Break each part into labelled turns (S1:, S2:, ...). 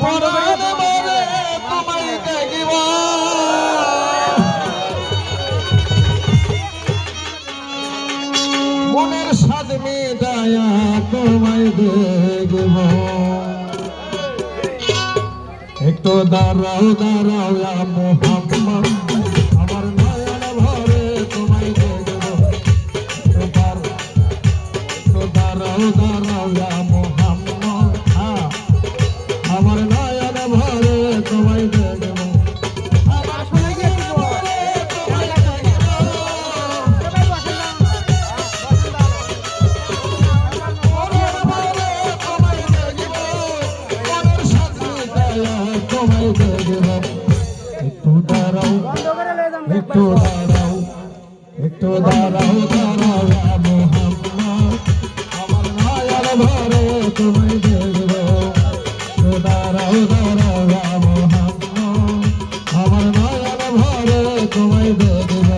S1: পরাণ ভরে তোমায় দেখিব মনের সাজ মেটায়া তোমায় দেখিব একটু দাঁড়াও দাঁড়াও মোহাম্মদ আমার নয়ন ভরে তোমায় দেখিব একটু দাঁড়াও দাঁড়াও মোহাম্মদ আমার নয়ন ভরে তোমায় দেখিব একটু দাঁড়াও একটু দাঁড়াও একটু দাঁড়াও দাঁড়াও মোহাম্মদ আমার নয়ন ভরে তোমায় দেখব একটু দাঁড়াও দাঁড়াও মোহাম্মদ আমার নয়ন ভরে তোমায় দেখব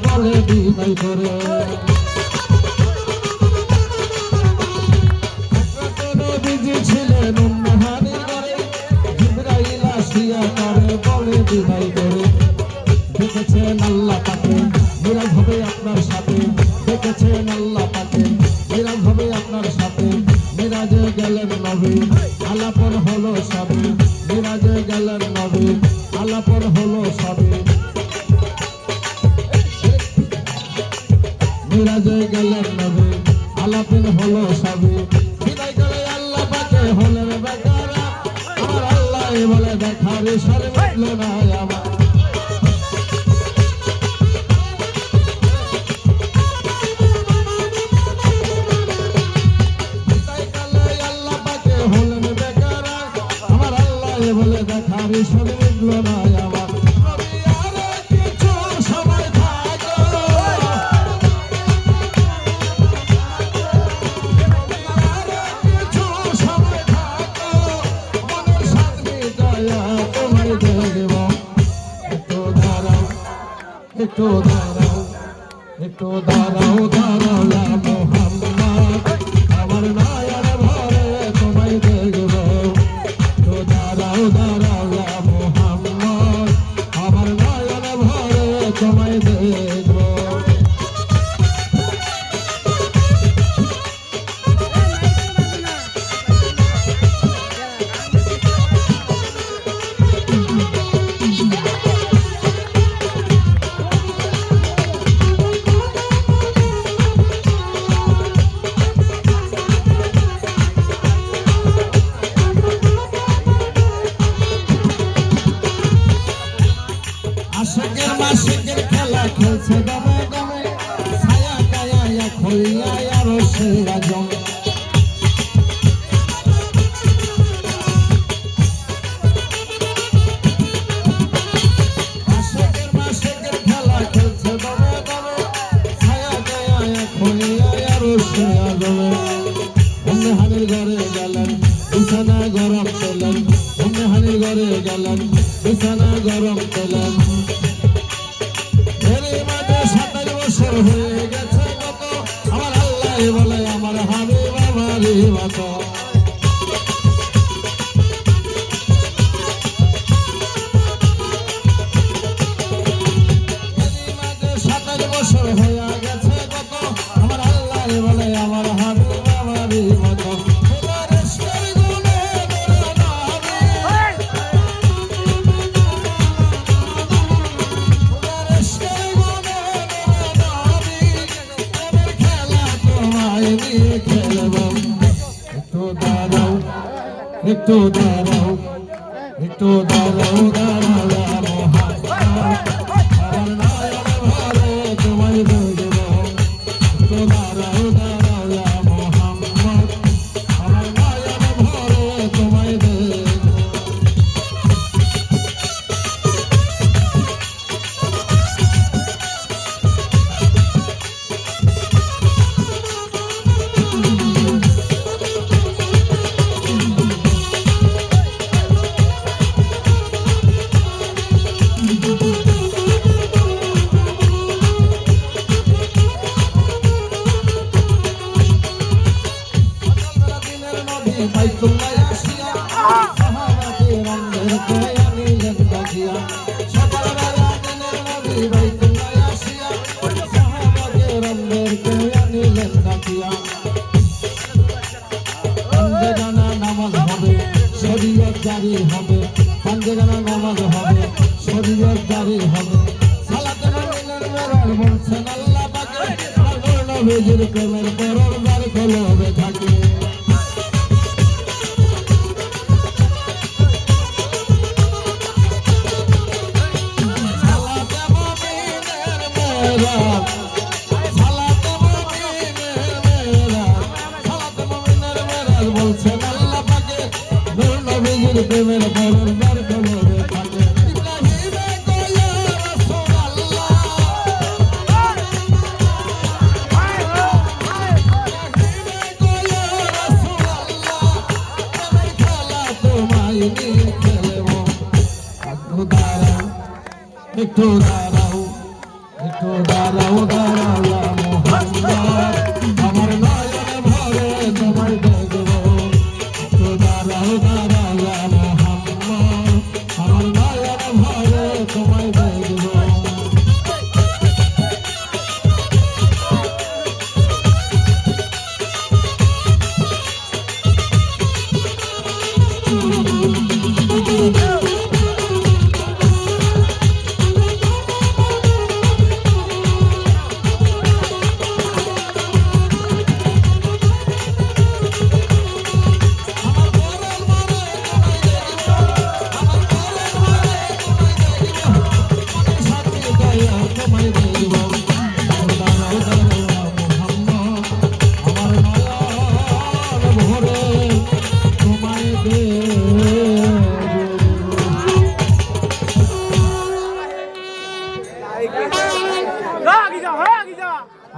S1: বলে বিদায় করে বিজি ছিলেন উম্মেহানি করে জিবরাইল আসিয়া তারে বলে বিদায় করে দেখেছেন আল্লাহ পাকে মিরাজ হবে আপনার সাথে দেখেছেন আল্লাহ পাকে মিরাজ হবে আপনার সাথে মিরাজে গেলেন নবী আলাপন হলো সবে মিরাজে গেলেন নবী আলাপন হলো সবে মিরাজে গেলেন নবী আলাপিন হলো সবে বিদায় করে আল্লাহ পাকে হলেন বেকারা আমার আল্লাহ বলে দেখার সরে মিটল না আমার বিদায় করে আল্লাহ পাকে হলেন বেকারা আমার আল্লাহ বলে দেখার সরে মিটল না আমার একটু দাঁড়াও একটু দাঁড়াও দাঁড়াও মোহাম্মদ আমার নয়ন ভরে তোমায় দেখব একটু দাঁড়াও দাঁড়াও মোহাম্মদ আমার নয়ন ভরে তোমায় দেখব আশিকের মাশিকের খেলা খেলছে দমে দমে ছায়া কায়া খইয়া আরো সেরা জমে আশিকের মাশিকের খেলা খেলছে দমে দমে ছায়া কায়া খইয়া আরো সেরা জমে উম্মেহানির ঘরে গেলেন বিছানা গরম পেলেন উম্মেহানির ঘরে গেলেন বিছানা গরম পেলেন হয়ে গেছে কত আমার আল্লাহ বলে আমার হাবিব আমারই মতো 27 বছর হয়ে গেছে কত আমার আল্লাহ বলে আমার হাবিব আমারই মতো একটু দাঁড়াও একটু দাঁড়াও দাঁড়াও মোহাম্মদ আমার নয়ন ভরে তোমায় দেখব একটু দাঁড়াও দাঁড়াও বাইতুল্লাহ আসিয়া সাহাবাকে রঙেরকে আনিলেন ডাকিয়া সকালবেলা দিনের নবী বাইতুল্লাহ আসিয়া সাহাবাকে রঙেরকে আনিলেন ডাকিয়া পাঞ্জেগানা নামাজ হবে শরীয়ত জারি হবে পাঞ্জেগানা নামাজ হবে শরীয়ত জারি হবে সালাতে নবীর মেরাজ বলছেন আল্লাহ পাকে নূর নবীর প্রেমের পরদার কলবে থাকে সালাতে মুমিনের মেরাজ সালাতে মুমিনের মেরাজ সালাতে মুমিনের মেরাজ বলছেন আল্লাহ পাকে নূর নবীর প্রেমের পরদার কলবে থাকে ইব্রাহিমে কয়া রাসূলুল্লাহ একটু দাঁড়াও একটু দাঁড়াও দাঁড়াও মোহাম্মদ আমার নয়ন ভরে তোমায় দেখবো একটু দাঁড়াও দাঁড়াও মোহাম্মদ আমার নয়ন ভরে তোমায় দেখবো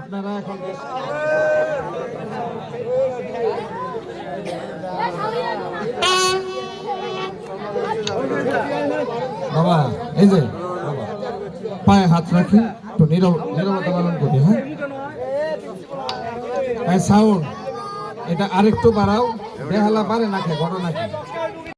S1: আপনারা এখন বাবা এই যে বাবা পায়ে হাত রাখি তো নীরবতা পালন করি হ্যাঁ সাউন্ড এটা আরেকটু বাড়াও বেহালা পারে না ঘটনা কি